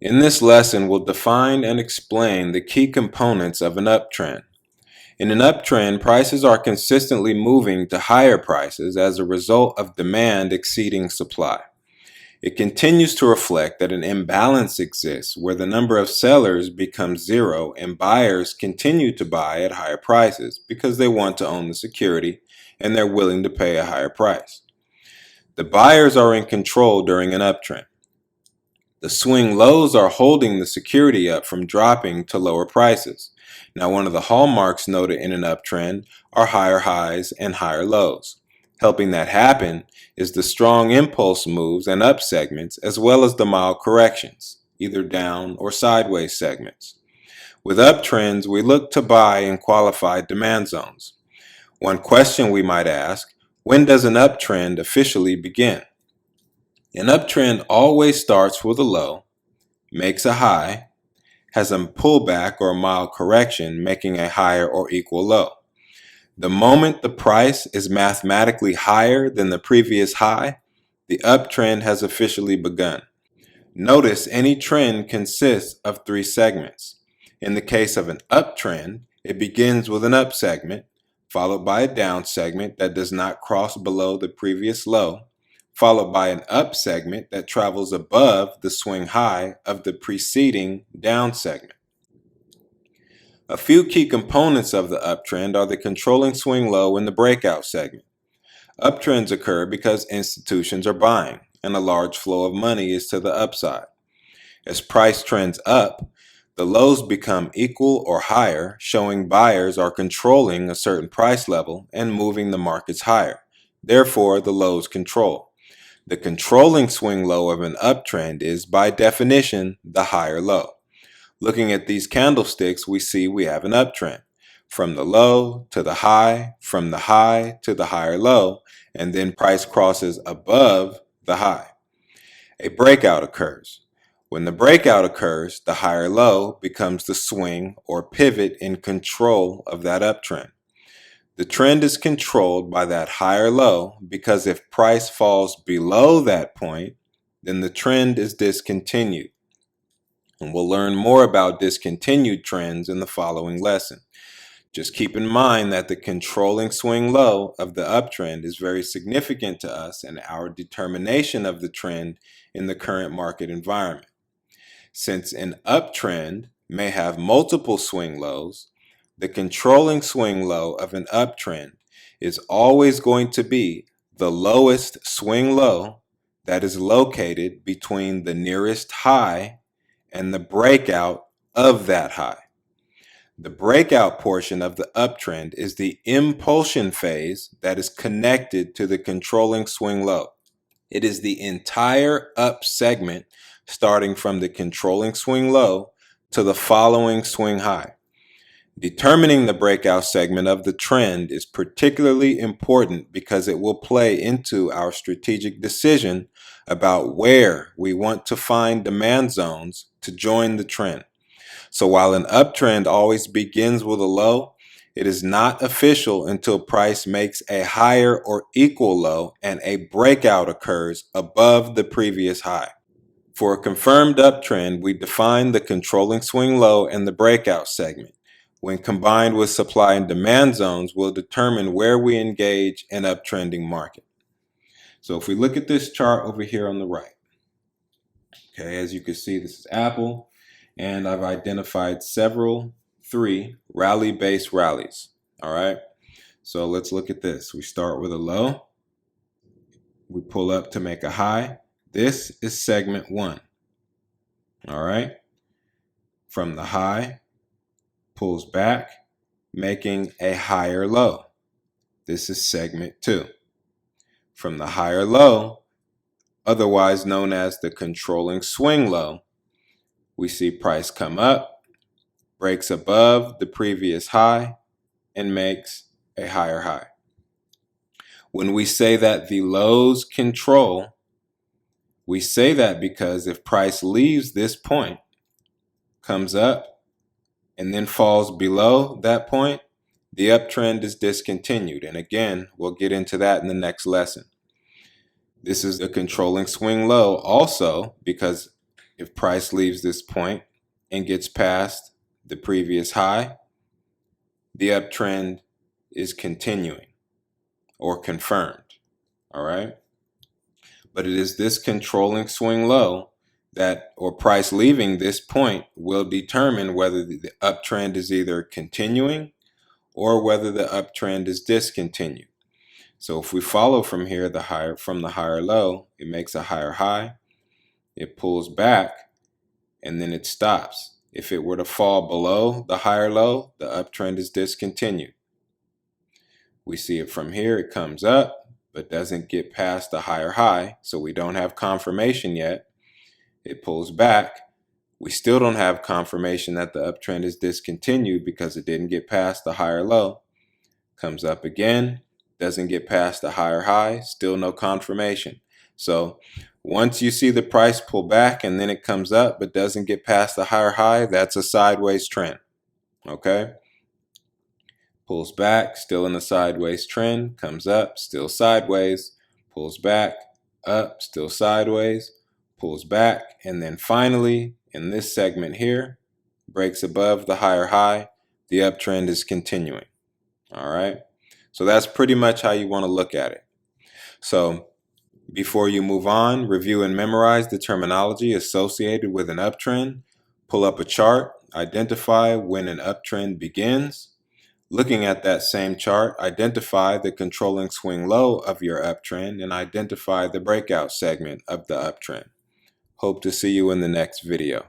In this lesson, we'll define and explain the key components of an uptrend. In an uptrend, prices are consistently moving to higher prices as a result of demand exceeding supply. It continues to reflect that an imbalance exists where the number of sellers becomes zero and buyers continue to buy at higher prices because they want to own the security and they're willing to pay a higher price. The buyers are in control during an uptrend. The swing lows are holding the security up from dropping to lower prices. Now, one of the hallmarks noted in an uptrend are higher highs and higher lows. Helping that happen is the strong impulse moves and up segments, as well as the mild corrections, either down or sideways segments. With uptrends, we look to buy in qualified demand zones. One question we might ask, when does an uptrend officially begin? An uptrend always starts with a low, makes a high, has a pullback or a mild correction, making a higher or equal low. The moment the price is mathematically higher than the previous high, the uptrend has officially begun. Notice any trend consists of three segments. In the case of an uptrend, it begins with an up segment, followed by a down segment that does not cross below the previous low, followed by an up segment that travels above the swing high of the preceding down segment. A few key components of the uptrend are the controlling swing low and the breakout segment. Uptrends occur because institutions are buying and a large flow of money is to the upside. As price trends up, the lows become equal or higher, showing buyers are controlling a certain price level and moving the markets higher. Therefore, the lows control. The controlling swing low of an uptrend is, by definition, the higher low. Looking at these candlesticks, we see we have an uptrend. From the low to the high, from the high to the higher low, and then price crosses above the high. A breakout occurs. When the breakout occurs, the higher low becomes the swing or pivot in control of that uptrend. The trend is controlled by that higher low because if price falls below that point, then the trend is discontinued. And we'll learn more about discontinued trends in the following lesson. Just keep in mind that the controlling swing low of the uptrend is very significant to us and our determination of the trend in the current market environment. Since an uptrend may have multiple swing lows, the controlling swing low of an uptrend is always going to be the lowest swing low that is located between the nearest high and the breakout of that high. The breakout portion of the uptrend is the impulsion phase that is connected to the controlling swing low. It is the entire up segment starting from the controlling swing low to the following swing high. Determining the breakout segment of the trend is particularly important because it will play into our strategic decision about where we want to find demand zones to join the trend. So while an uptrend always begins with a low, it is not official until price makes a higher or equal low and a breakout occurs above the previous high. For a confirmed uptrend, we define the controlling swing low and the breakout segment. When combined with supply and demand zones, will determine where we engage an uptrending market. So if we look at this chart over here on the right, okay, as you can see, this is Apple, and I've identified three rally-based rallies. All right, so let's look at this. We start with a low, we pull up to make a high. This is segment one. All right, from the high, pulls back, making a higher low. This is segment two. From the higher low, otherwise known as the controlling swing low, we see price come up, breaks above the previous high, and makes a higher high. When we say that the lows control, we say that because if price leaves this point, comes up, and then falls below that point, the uptrend is discontinued. And again, we'll get into that in the next lesson. This is a controlling swing low also because If price leaves this point and gets past the previous high, the uptrend is continuing or confirmed. All right. But it is this controlling swing low that, or price leaving this point, will determine whether the uptrend is either continuing or whether the uptrend is discontinued. So if we follow from here, from the higher low, it makes a higher high, it pulls back, and then it stops. If it were to fall below the higher low, the uptrend is discontinued. We see it from here, it comes up, but doesn't get past the higher high, so we don't have confirmation yet. It pulls back. We still don't have confirmation that the uptrend is discontinued because it didn't get past the higher low. Comes up again, doesn't get past the higher high, still no confirmation. So once you see the price pull back and then it comes up but doesn't get past the higher high, that's a sideways trend. Okay? Pulls back, still in the sideways trend, comes up, still sideways, pulls back, up, still sideways, pulls back, and then finally, in this segment here, breaks above the higher high, the uptrend is continuing. All right? So that's pretty much how you want to look at it. So before you move on, review and memorize the terminology associated with an uptrend. Pull up a chart, identify when an uptrend begins. Looking at that same chart, identify the controlling swing low of your uptrend and identify the breakout segment of the uptrend. Hope to see you in the next video.